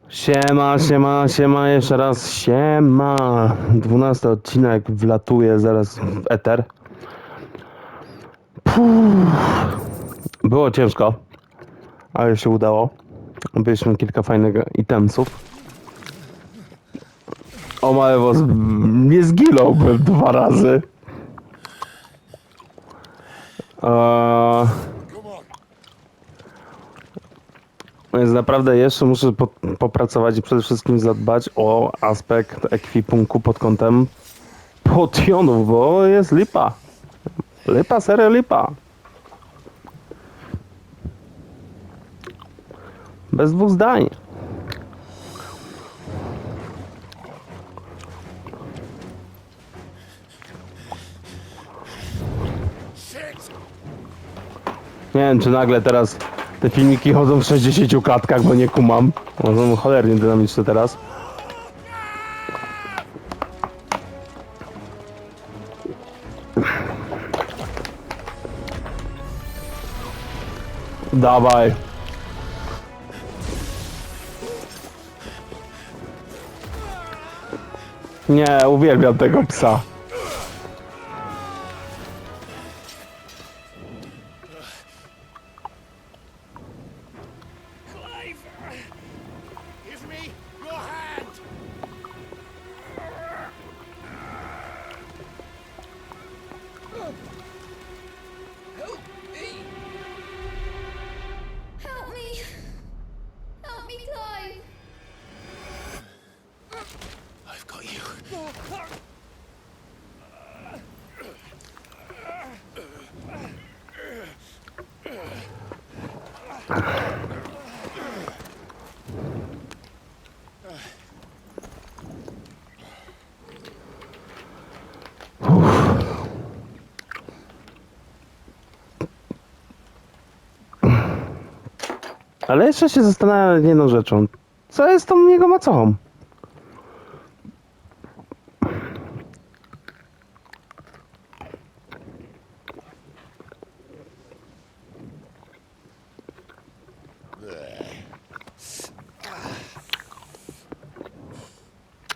Siema, siema, siema, jeszcze raz siema. 12 odcinek wlatuje zaraz w eter. Było ciężko, ale się udało. Byliśmy kilka fajnych itemsów. O mały was, nie zginąłbym 2 razy. Więc naprawdę jeszcze muszę popracować i przede wszystkim zadbać o aspekt ekwipunku pod kątem potionów, bo jest lipa. Lipa, serio lipa. Bez dwóch zdań. Nie wiem, czy nagle teraz te filmiki chodzą w 60 klatkach, bo nie kumam. Są cholernie dynamiczne teraz. Dawaj. Nie, uwielbiam tego psa. Give me your hand! Help me! Help me! Help me, Clive! I've got you. Ale jeszcze się zastanawiam nad jedną rzeczą. Co jest tą jego macochą?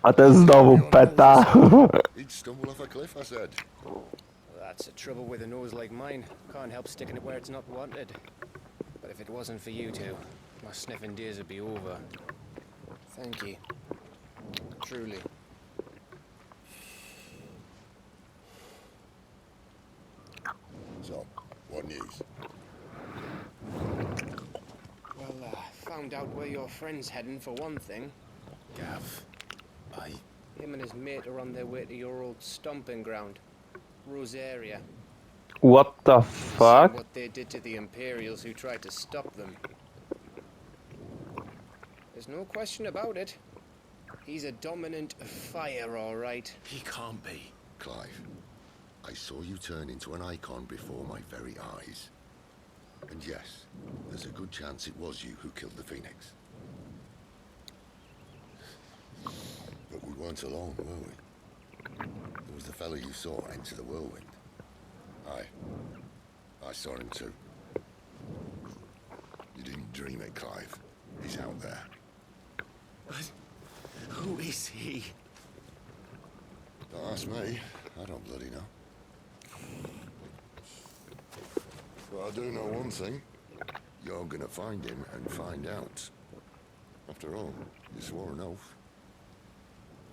A ten znowu peta. He'd stumble off a cliff, I said. That's the trouble with a nose like mine. Can't help sticking it where it's not wanted. But if it wasn't for you two, my sniffing days would be over. Thank you. Truly. So, what news? Well, found out where your friend's heading for one thing. Gav, Him and his mate are on their way to your old stomping ground, Rosaria. What the Seen fuck? what they did to the Imperials who tried to stop them. There's no question about it. He's a dominant fire, all right. He can't be. Clive, I saw you turn into an icon before my very eyes. And yes, there's a good chance it was you who killed the Phoenix. But we weren't alone, were we? There was the fellow you saw enter the whirlwind. I saw him too. You didn't dream it, Clive. He's out there. But who is he? Don't ask me. I don't bloody know. But I do know one thing. You're gonna find him and find out. After all, you swore an oath.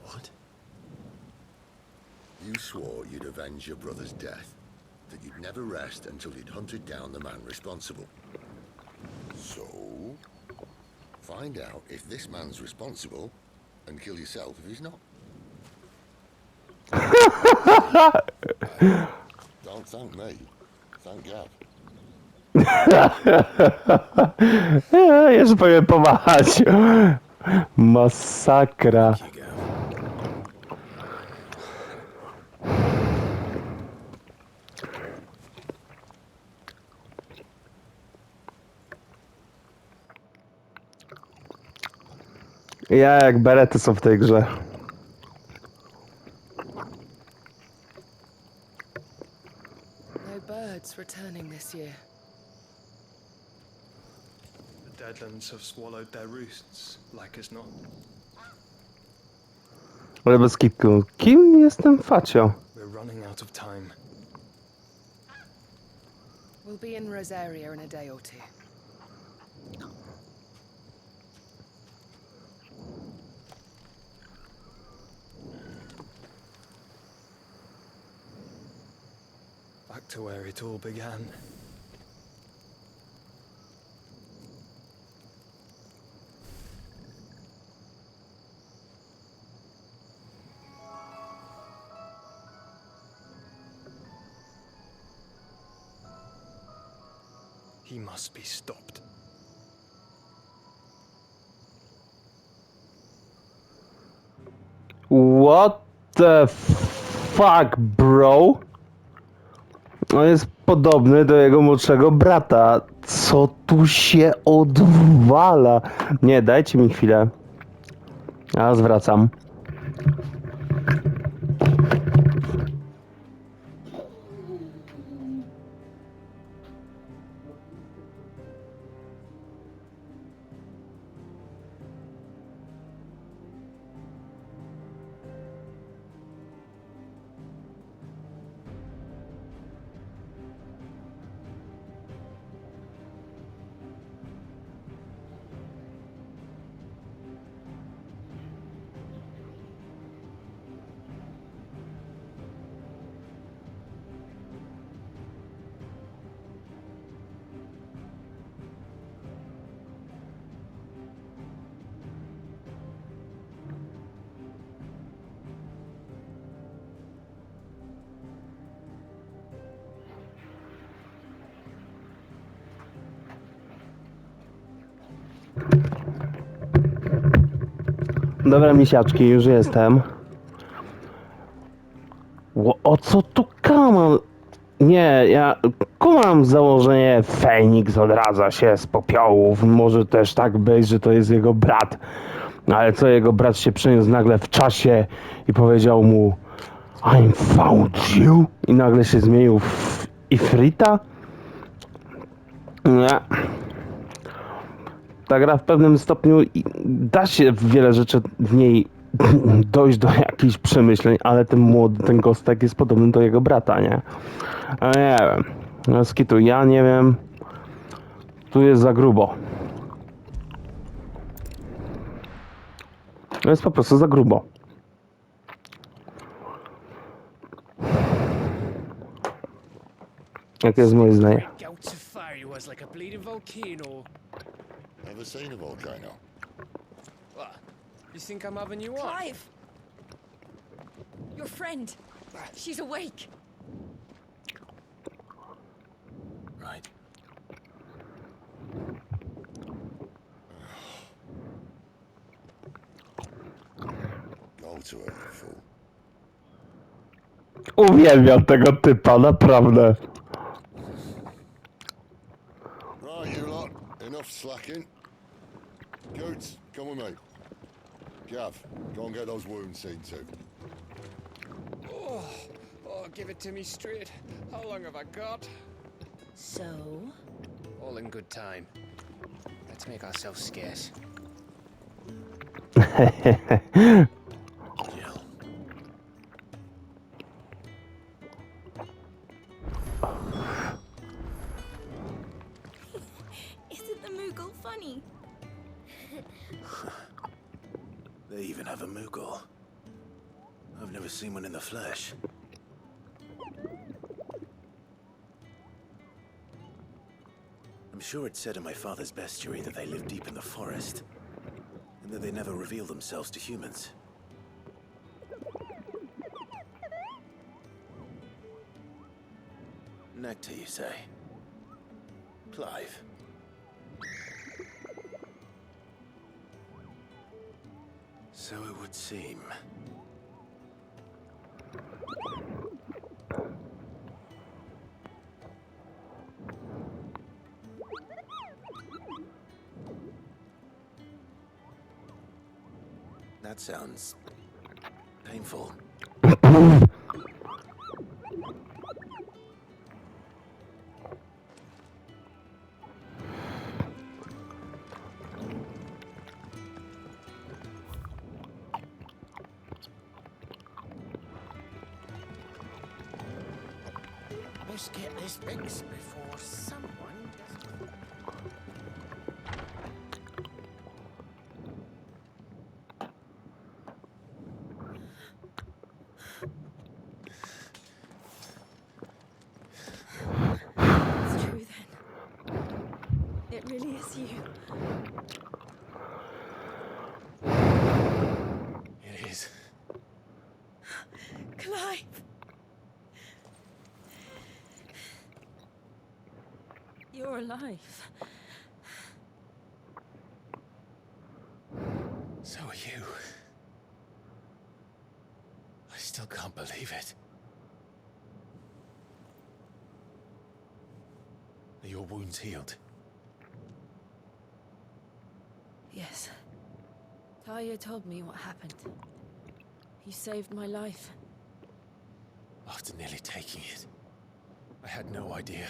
What? You swore you'd avenge your brother's death. That you'd never rest until you'd hunted down the man responsible. So, find out if this man's responsible and kill yourself if he's not. Don't thank me. Thank Gav. Jeszcze powinien pomachać. Masakra. Ja jak berety są w tej grze. No birds returning this year. The deadlands have swallowed their roosts, like as not. Ale bez kitku. Kim jestem Facio? We're running out of time. We'll be in Rosaria in a day or two. Back to where it all began. He must be stopped. What the fuck, bro? On jest podobny do jego młodszego brata. Co tu się odwala? Nie, dajcie mi chwilę. Ja zwracam. Dobra, misiaczki, już jestem. O co tu kamam? Nie, ja kumam założenie Feniks odradza się z popiołów. Może też tak być, że to jest jego brat. Ale co, jego brat się przeniósł nagle w czasie i powiedział mu I'm found you? I nagle się zmienił w Ifrita? Nie. Ta gra w pewnym stopniu da się wiele rzeczy w niej dojść do jakichś przemyśleń, ale ten młody, ten Gostek jest podobny do jego brata, nie? Ale nie wiem. No skitu, ja nie wiem. Tu jest za grubo. To jest po prostu za grubo. Jakie jest moje zdanie? Gouts of fire was like a bleeding volcano. Never seen a volcano. What? You think I'm having you on? Clive! Your friend. She's awake. Right. Go to her, you fool. Uwielbiam tego typa, naprawdę. Right, you lot. Enough slacking. Goots, come with me. Gav, go and get those wounds seen to. Oh, give it to me straight. How long have I got? So? All in good time. Let's make ourselves scarce. Jill. Isn't the Moogle funny? They even have a Moogle. I've never seen one in the flesh. I'm sure it said in my father's bestiary that they live deep in the forest, and that they never reveal themselves to humans. Nectar, you say? Clive. So it would seem. That sounds painful. best get this fixed before someone does. It's true then. It really is you. It is. Clive! You're alive. So are you. I still can't believe it. Are your wounds healed? Yes. Talia told me what happened. You saved my life. After nearly taking it, I had no idea.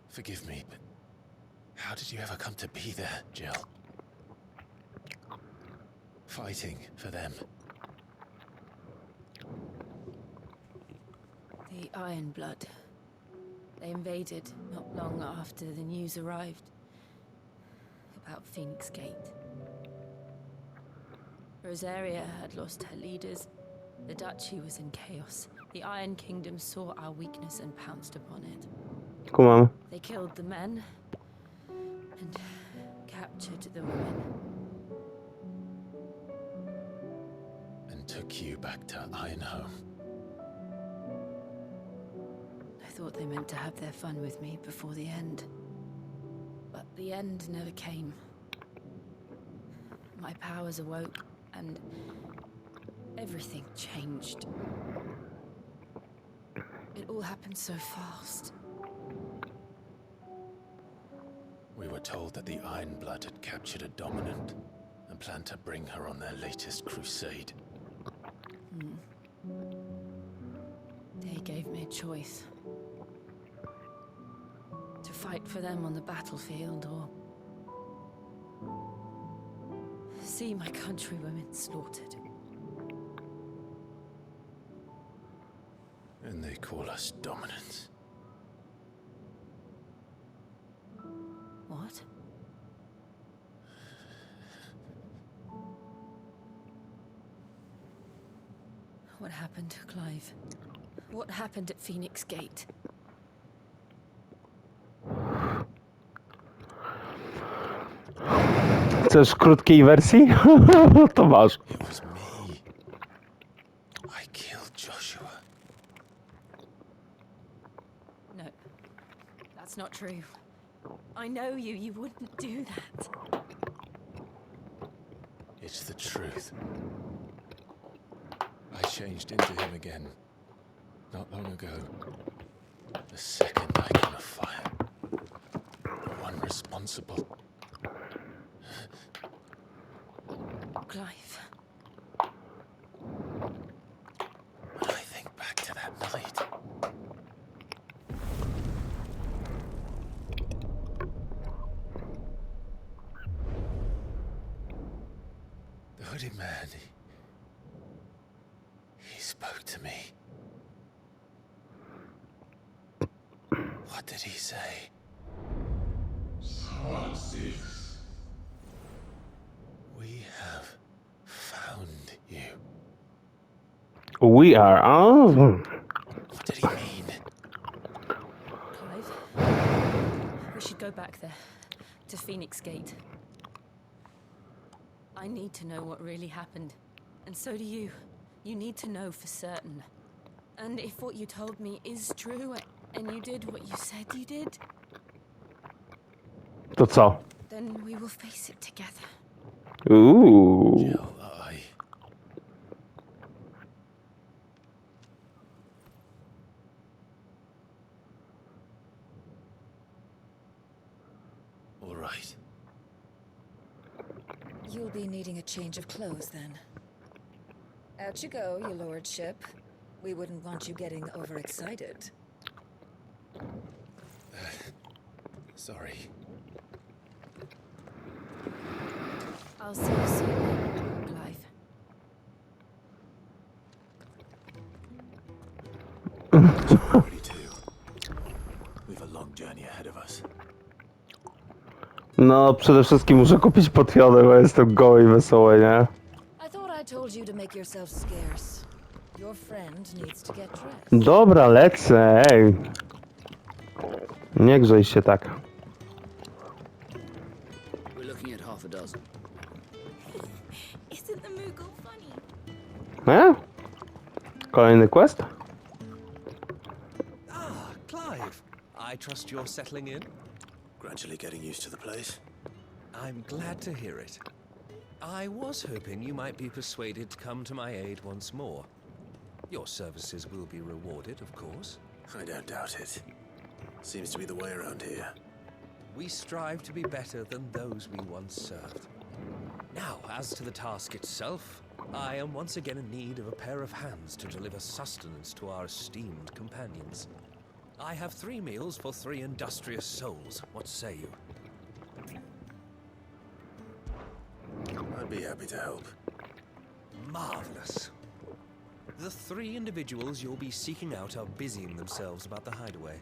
Forgive me, but how did you ever come to be there, Jill? Fighting for them. The Iron Blood. They invaded not long after the news arrived about Phoenix Gate. Rosaria had lost her leaders. The Duchy was in chaos. The Iron Kingdom saw our weakness and pounced upon it. Kumam. They killed the men and captured the women. And took you back to Ironhome. I thought they meant to have their fun with me before the end. But the end never came. My powers awoke, and everything changed. It all happened so fast. We were told that the Iron Blood had captured a dominant and planned to bring her on their latest crusade. They gave me a choice. To fight for them on the battlefield, or see my countrywomen slaughtered. And they call us dominants. What? What happened, Clive? What happened at Phoenix Gate? Chcesz krótkiej wersji? To masz. It was me. I killed Joshua. No, that's not true. I know you. You wouldn't do that. It's the truth. I changed into him again. Not long ago. The second icon of fire. The one responsible. Clive. When I think back to that night. The hooded man, he spoke to me. What did he say? We have found you. We are. Oh. What did he mean? Clive. We should go back there. To Phoenix Gate. I need to know what really happened. And so do you. You need to know for certain. And if what you told me is true, and you did what you said you did, To co? then we will face it together. Uuu. Jill, all right. You'll be needing a change of clothes then. Out you go, your lordship. We wouldn't want you getting overexcited. Sorry. I'll see you soon, Clive. No, przede wszystkim muszę kupić potiony, bo jestem goły i wesoły, nie? I thought I told you to make yourself scarce. Your friend needs to get dressed. Dobra, lecę, ej. Nie grzej się tak. We're looking at half a dozen. Isn't the Moogle funny? Kolejny quest? Ah, Clive. I trust you're settling in? Gradually getting used to the place. I'm glad to hear it. I was hoping you might be persuaded to come to my aid once more. Your services will be rewarded, of course. I don't doubt it. Seems to be the way around here. We strive to be better than those we once served. Now, as to the task itself, I am once again in need of a pair of hands to deliver sustenance to our esteemed companions. I have 3 meals for 3 industrious souls. What say you? I'd be happy to help. Marvelous. The 3 individuals you'll be seeking out are busying themselves about the hideaway.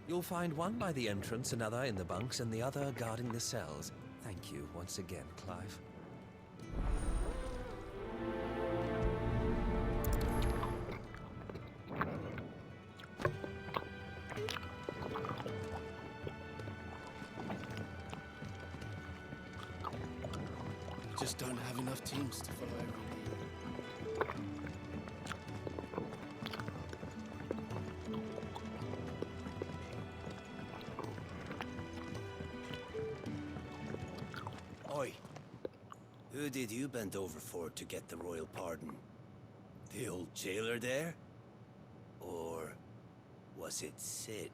You'll find one by the entrance, another in the bunks, and the other guarding the cells. Thank you once again, Clive. Just don't have enough teams to follow everyone. Oi. Who did you bend over for to get the royal pardon? The old jailer there? Or was it Sid?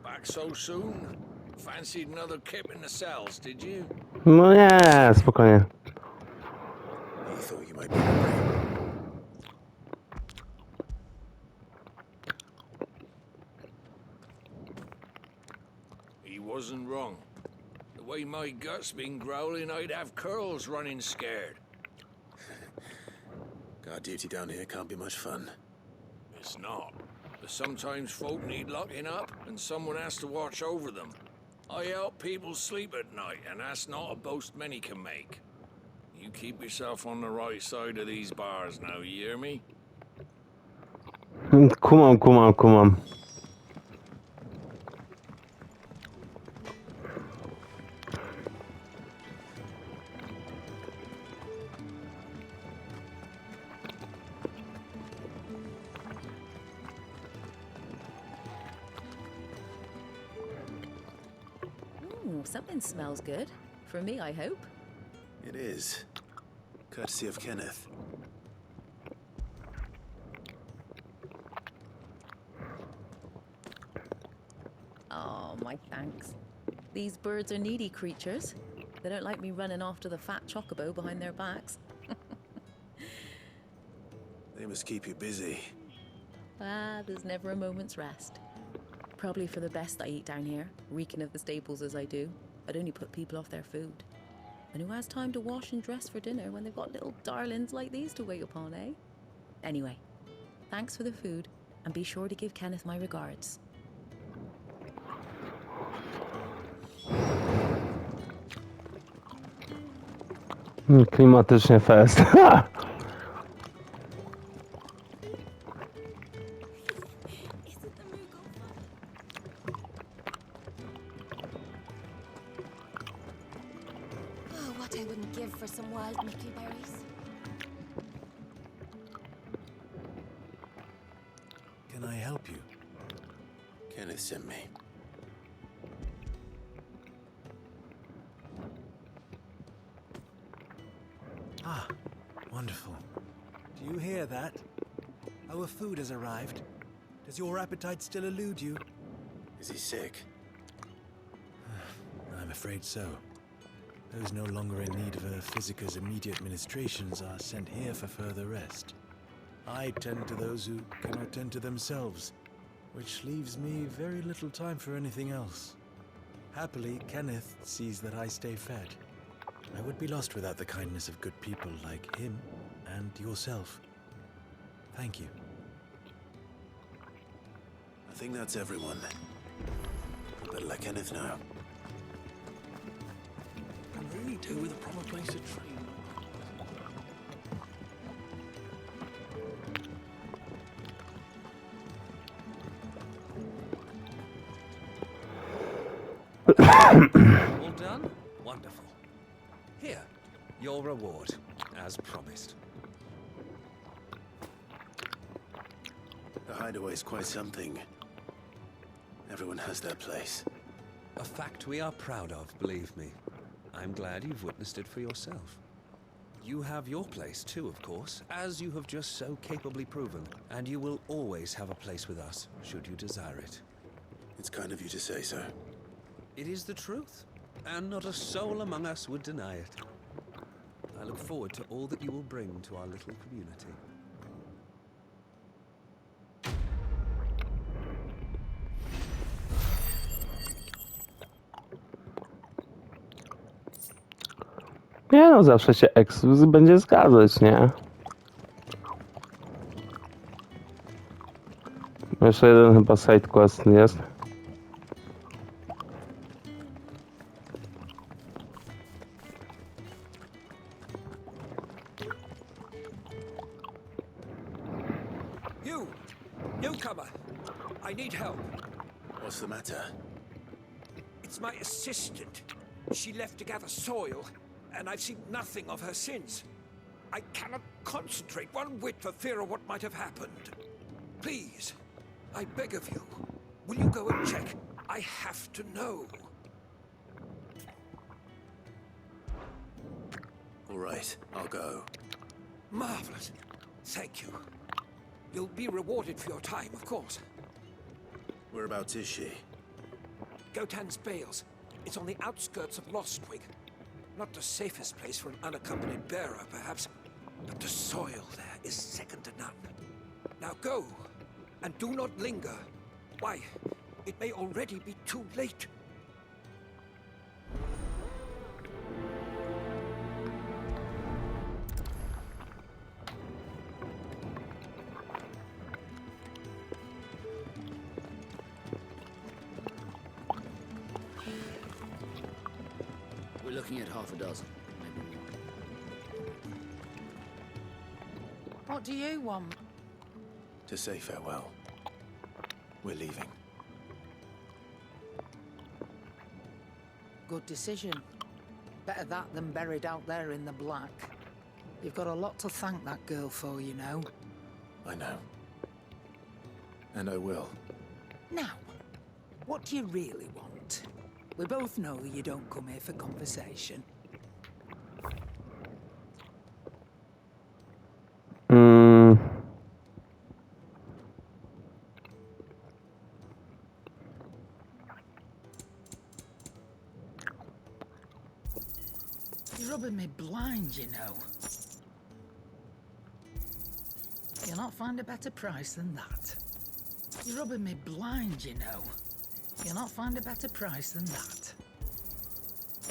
Back so soon? Fancied another kip in the cells, did you? No nie, spokojnie. You thought you might be hungry. He wasn't wrong. The way my gut's been growling, I'd have curls running scared. Guard duty down here can't be much fun. It's not. But sometimes folk need locking up, and someone has to watch over them. I help people sleep at night, and that's not a boast many can make. You keep yourself on the right side of these bars now, you hear me? Kumam. Ooh, something smells good. For me, I hope. It is. Courtesy of Kenneth. Oh, my thanks. These birds are needy creatures. They don't like me running after the fat chocobo behind their backs. They must keep you busy. Ah, there's never a moment's rest. Probably for the best I eat down here, reeking of the stables as I do. I'd only put people off their food. And who has time to wash and dress for dinner when they've got little darlings like these to wait upon, eh? Anyway, thanks for the food, and be sure to give Kenneth my regards. Klimatycznie fest. Isn't the Moogle funny? Oh, what I wouldn't give for some wild mickleberries. Can I help you? Kenneth sent me. Ah, wonderful. Do you hear that? Our food has arrived. Does your appetite still elude you? Is he sick? I'm afraid so. Those no longer in need of a physicker's immediate ministrations are sent here for further rest. I tend to those who cannot tend to themselves, which leaves me very little time for anything else. Happily, Kenneth sees that I stay fed. I would be lost without the kindness of good people like him and yourself. Thank you. I think that's everyone. Better let Kenneth know. Can really do with a proper place to train. All done? Wonderful. Here, your reward, as promised. The hideaway's quite something. Everyone has their place. A fact we are proud of, believe me. I'm glad you've witnessed it for yourself. You have your place too, of course, as you have just so capably proven, and you will always have a place with us, should you desire it. It's kind of you to say so. It is the truth, and not a soul among us would deny it. I look forward to all that you will bring to our little community. Nie no, zawsze się Exus będzie zgadzać, nie? Jeszcze jeden chyba sidequest jest. You! Newcomer! I need help. What's the matter? It's my assistant. She left to gather soil, and I've seen nothing of her since. I cannot concentrate one whit for fear of what might have happened. Please, I beg of you, will you go and check? I have to know. All right, I'll go. Marvelous. Thank you. You'll be rewarded for your time, of course. Whereabouts is she? Gotan's Bales. It's on the outskirts of Lostwig. Not the safest place for an unaccompanied bearer, perhaps, but the soil there is second to none. Now go, and do not linger. Why, it may already be too late. We're looking at half a dozen, maybe more. What do you want? To say farewell. We're leaving. Good decision. Better that than buried out there in the black. You've got a lot to thank that girl for, you know. I know. And I will. Now, what do you really want? We both know you don't come here for conversation. You're rubbing me blind, you know. You'll not find a better price than that. You're rubbing me blind, you know. You'll not find a better price than that.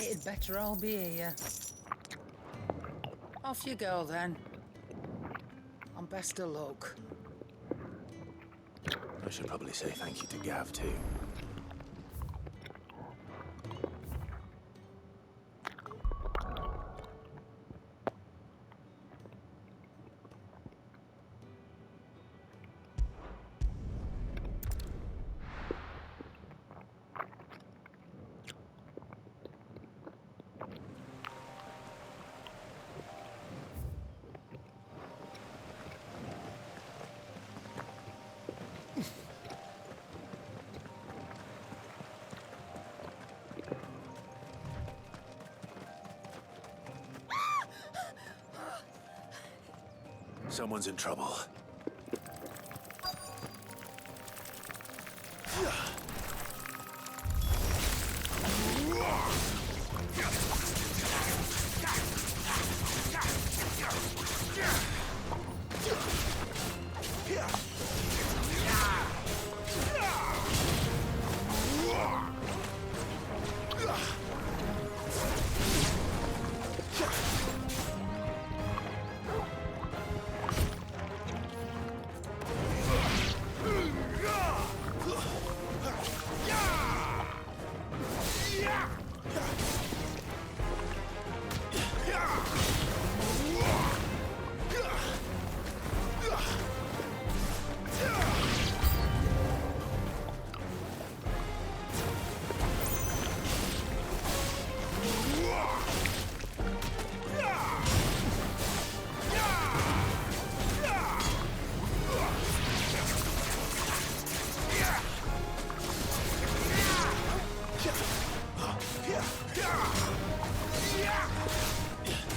It'd better all be here. Off you go, then. And best of luck. I should probably say thank you to Gav, too. Someone's in trouble.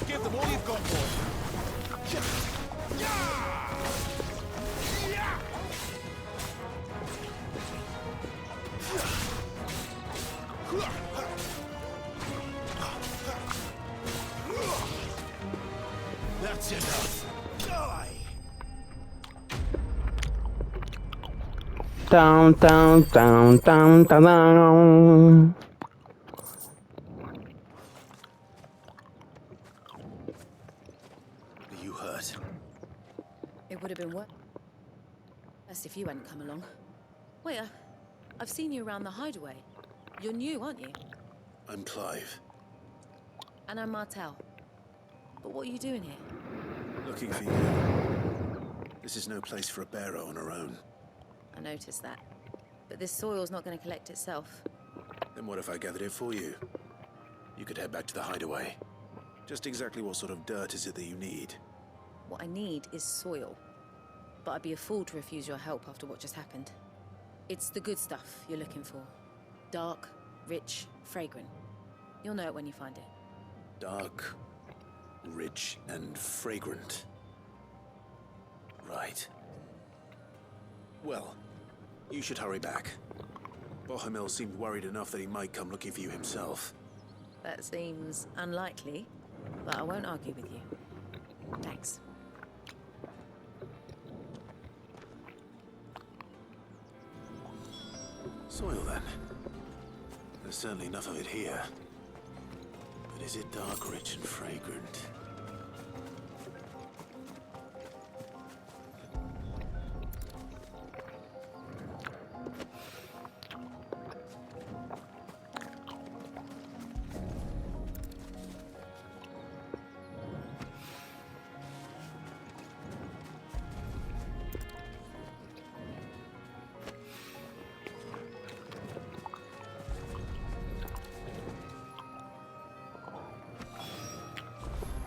Give them all you've got, boy. That's enough. Die! Down, down, down, down, down, down. Are you hurt? It would have been worse if you hadn't come along. Wait, I've seen you around the hideaway. You're new, aren't you? I'm Clive. And I'm Martel. But what are you doing here? Looking for you. This is no place for a bearer on her own. I noticed that. But this soil's not going to collect itself. Then what if I gathered it for you? You could head back to the hideaway. Just exactly what sort of dirt is it that you need? What I need is soil. But I'd be a fool to refuse your help after what just happened. It's the good stuff you're looking for. Dark, rich, fragrant. You'll know it when you find it. Dark, rich, and fragrant. Right. Well, you should hurry back. Bohemil seemed worried enough that he might come looking for you himself. That seems unlikely, but I won't argue with you. Thanks. Soil, then. There's certainly enough of it here. But is it dark, rich, and fragrant?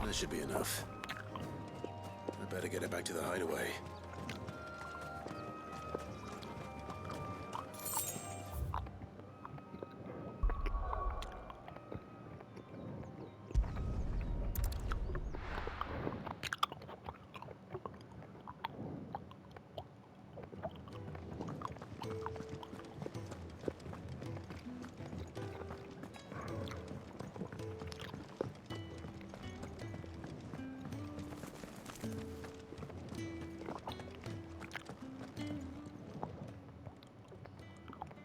That should be enough. I better get it back to the hideaway.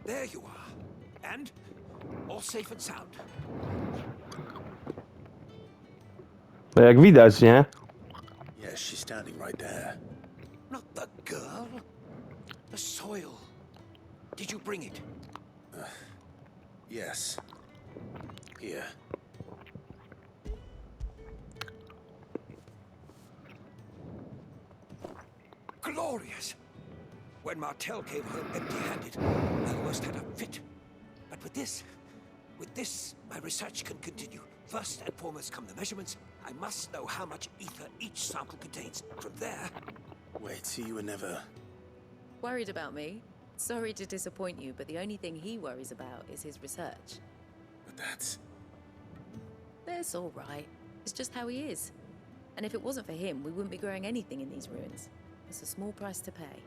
There you are. And all safe and sound. No jak widać, nie? Yes, she's standing right there. Not the girl. The soil. Did you bring it? Yes. Here. Glorious! When Martel came home empty-handed, I almost had a fit. But with this, my research can continue. First and foremost come the measurements. I must know how much ether each sample contains. From there... Wait, so you were never... Worried about me? Sorry to disappoint you, but the only thing he worries about is his research. But that's... That's all right. It's just how he is. And if it wasn't for him, we wouldn't be growing anything in these ruins. It's a small price to pay.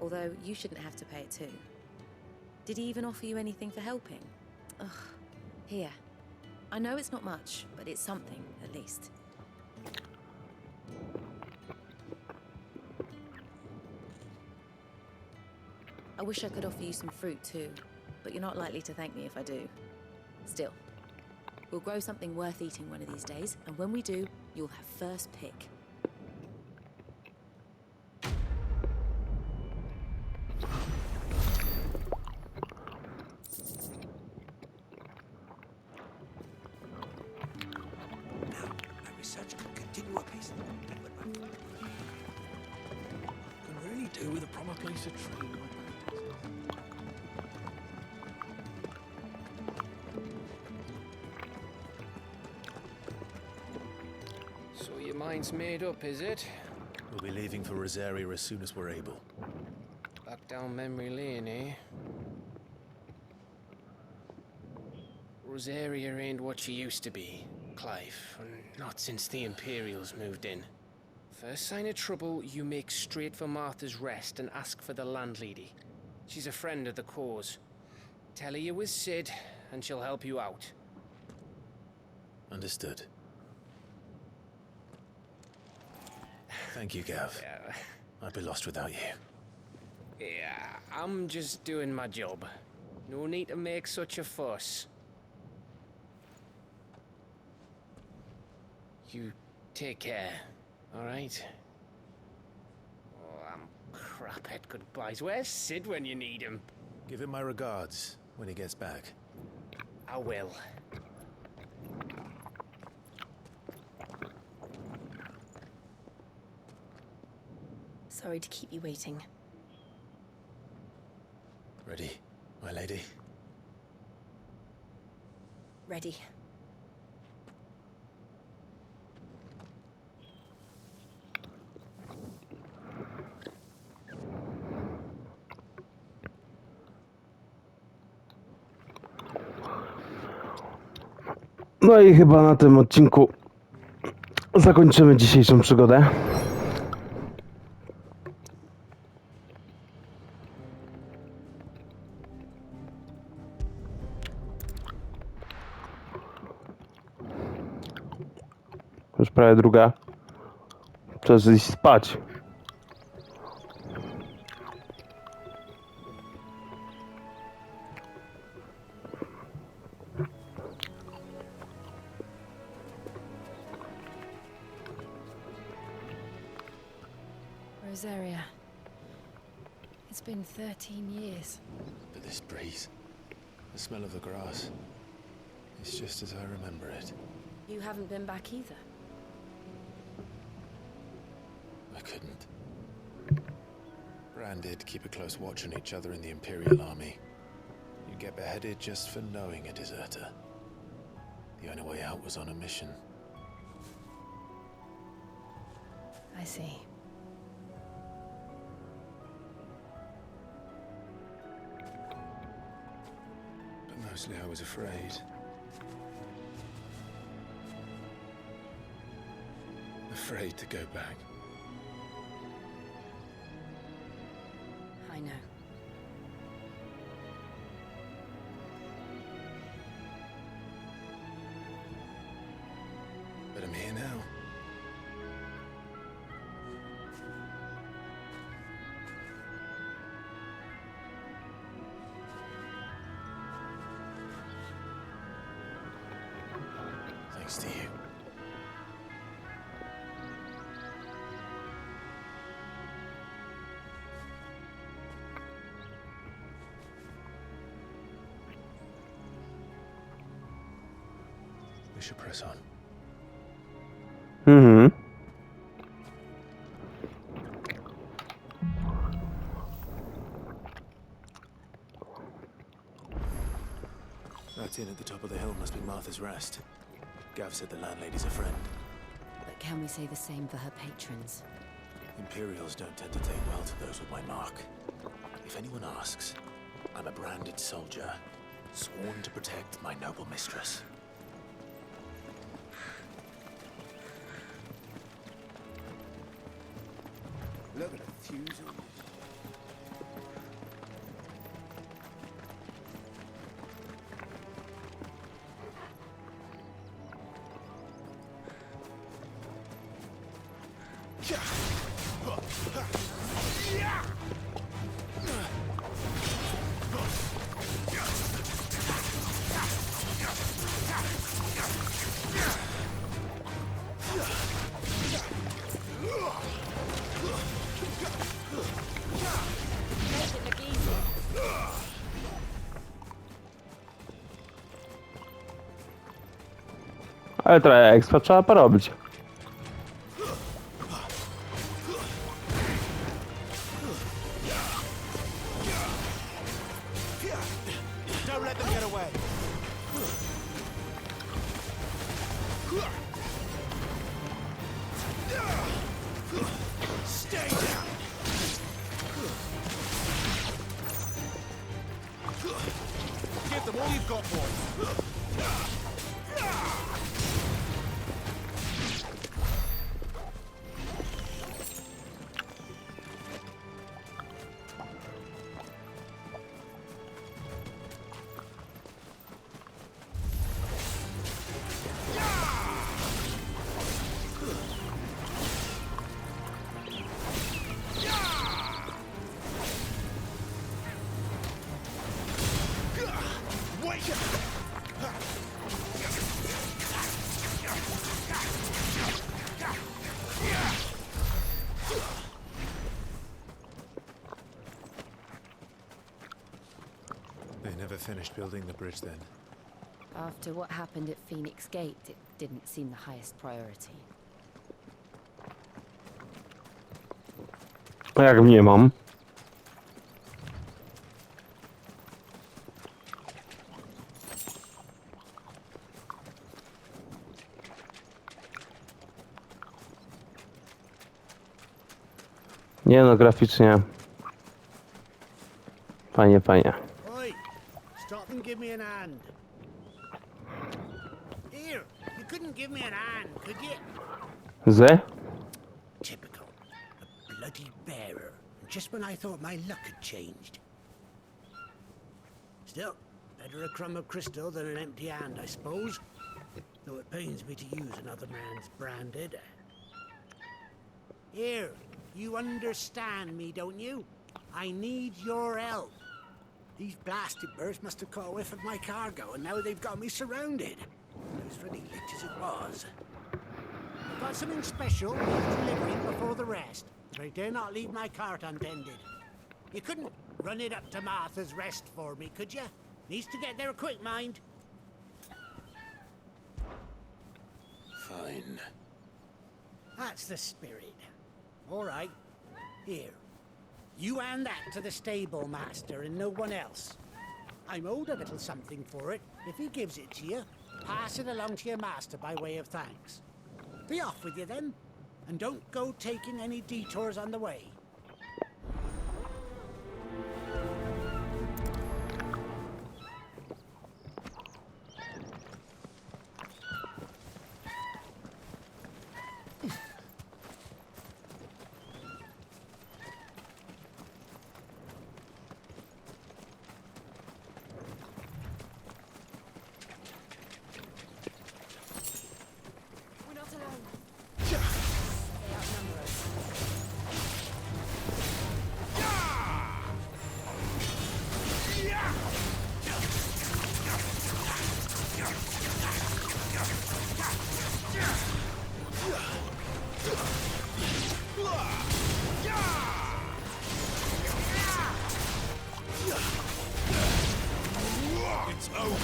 Although, you shouldn't have to pay it too. Did he even offer you anything for helping? Ugh. Here. I know it's not much, but it's something, at least. I wish I could offer you some fruit too, but you're not likely to thank me if I do. Still, we'll grow something worth eating one of these days, and when we do, you'll have first pick. search could continue apace. Can really do with a proper place to train. So your mind's made up, is it? We'll be leaving for Rosaria as soon as we're able. Back down memory lane, eh? Rosaria ain't what she used to be, Clive. Not since the Imperials moved in. First sign of trouble, you make straight for Martha's Rest and ask for the landlady. She's a friend of the cause. Tell her you was Sid, and she'll help you out. Understood. Thank you, Gav. Yeah. I'd be lost without you. Yeah, I'm just doing my job. No need to make such a fuss. You take care, alright? Oh, I'm crap at goodbyes. Where's Sid when you need him? Give him my regards when he gets back. I will. Sorry to keep you waiting. Ready, my lady? Ready. No i chyba na tym odcinku zakończymy dzisiejszą przygodę. Już prawie druga. Czas iść spać. Rosaria. It's been 13 years. But this breeze, the smell of the grass, it's just as I remember it. You haven't been back either. I couldn't. Bran did keep a close watch on each other in the Imperial Army. You get beheaded just for knowing a deserter. The only way out was on a mission. I see. But mostly I was afraid. Afraid to go back. I know. But I'm here now. Thanks to you. We should press on. Mhm. That inn at the top of the hill must be Martha's Rest. Gav said the landlady's a friend. But can we say the same for her patrons? Imperials don't tend to take well to those with my mark. If anyone asks, I'm a branded soldier, sworn to protect my noble mistress. Look at the fuse on Ale trochę ekstra trzeba porobić. finished building the bridge then? After what happened at Phoenix Gate, it didn't seem the highest priority. Jak nie mam. Nie no, graficznie. Fajnie, fajnie. Oi! Stop and give me an hand. Here, you couldn't give me an hand, could you? Ze? Typical. A bloody bearer. Just when I thought my luck had changed. Still, better a crumb of crystal than an empty hand, I suppose. Though it pains me to use another man's branded. Here, you understand me, don't you? I need your help. These blasted birds must have caught a whiff of my cargo, and now they've got me surrounded. As ready lit as it was. I've got something special worth delivering before the rest, but I dare not leave my cart untended. You couldn't run it up to Martha's Rest for me, could you? Needs to get there quick, mind. Fine. That's the spirit. All right. Here. You hand that to the stable master and no one else. I'm owed a little something for it. If he gives it to you, pass it along to your master by way of thanks. Be off with you then, and don't go taking any detours on the way. We're not alone. They outnumber us. It's over.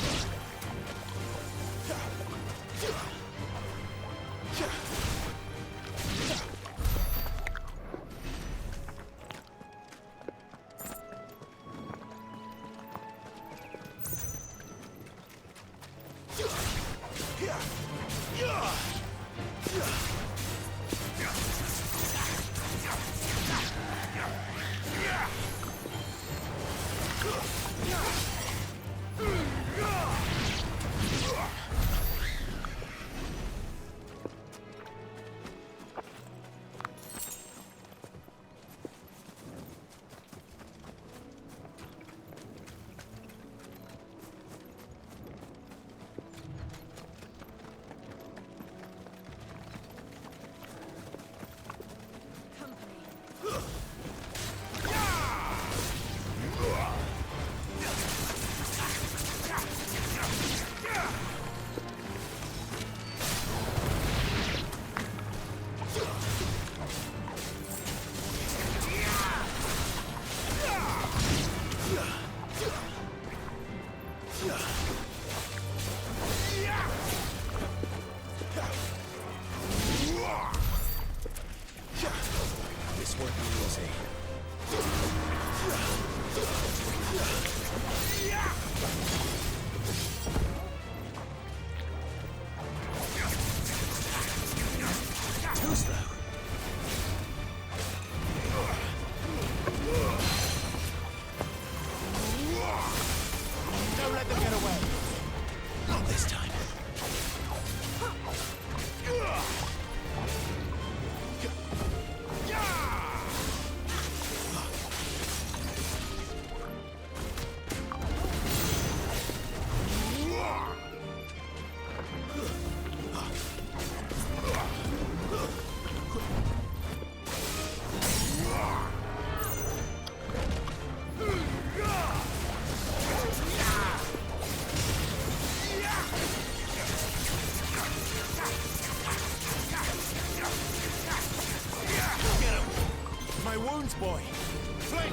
This won't be easy. Too slow. Don't let them get away. Not this time. My wounds, boy. Flank!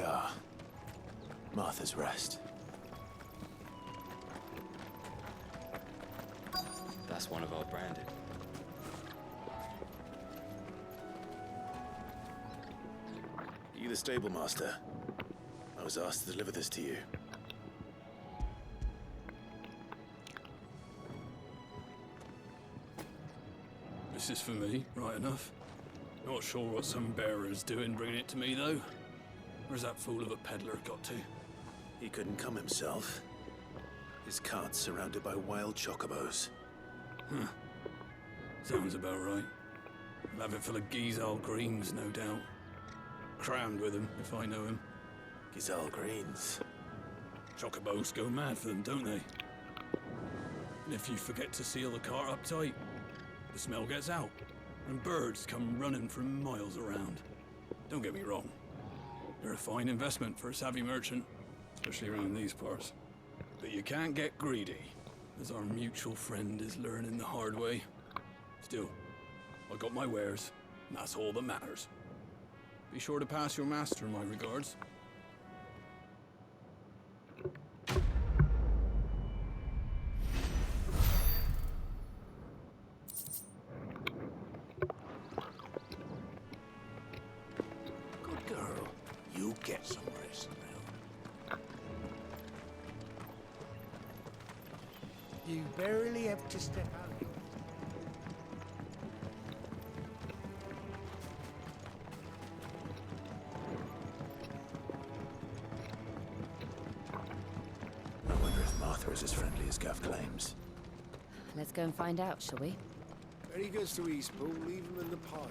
we are. Martha's Rest. That's one of our branded. You the stable master? I was asked to deliver this to you. This is for me, right enough. Not sure what some bearer's doing bringing it to me, though. Where's that fool of a peddler got to? He couldn't come himself. His cart's surrounded by wild chocobos. Huh. Sounds about right. I'll have it full of Gizal greens, no doubt. Crammed with him, if I know him. Gizal greens. Chocobos go mad for them, don't they? And if you forget to seal the cart up tight, the smell gets out, and birds come running from miles around. Don't get me wrong. They're a fine investment for a savvy merchant, especially around these parts. But you can't get greedy, as our mutual friend is learning the hard way. Still, I got my wares, and that's all that matters. Be sure to pass your master my regards. Good girl. You get some rest now. You barely have to step out. I wonder if Martha is as friendly as Gav claims. Let's go and find out, shall we? When he goes to Eastpool, leave him in the pod.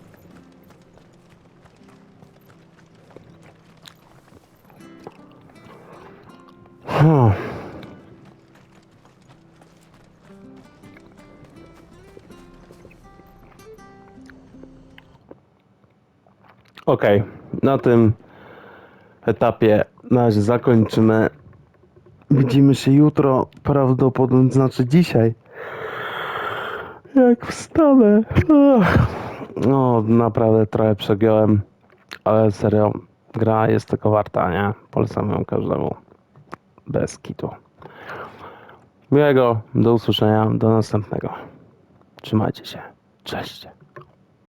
Okej, na tym etapie na razie zakończymy. Widzimy się jutro, prawdopodobnie, znaczy dzisiaj. Jak wstanę. No, naprawdę trochę przegiąłem, ale serio, gra jest tego warta, nie? Polecam ją każdemu. Bez kitu. Miłego, do usłyszenia, do następnego. Trzymajcie się. Cześć.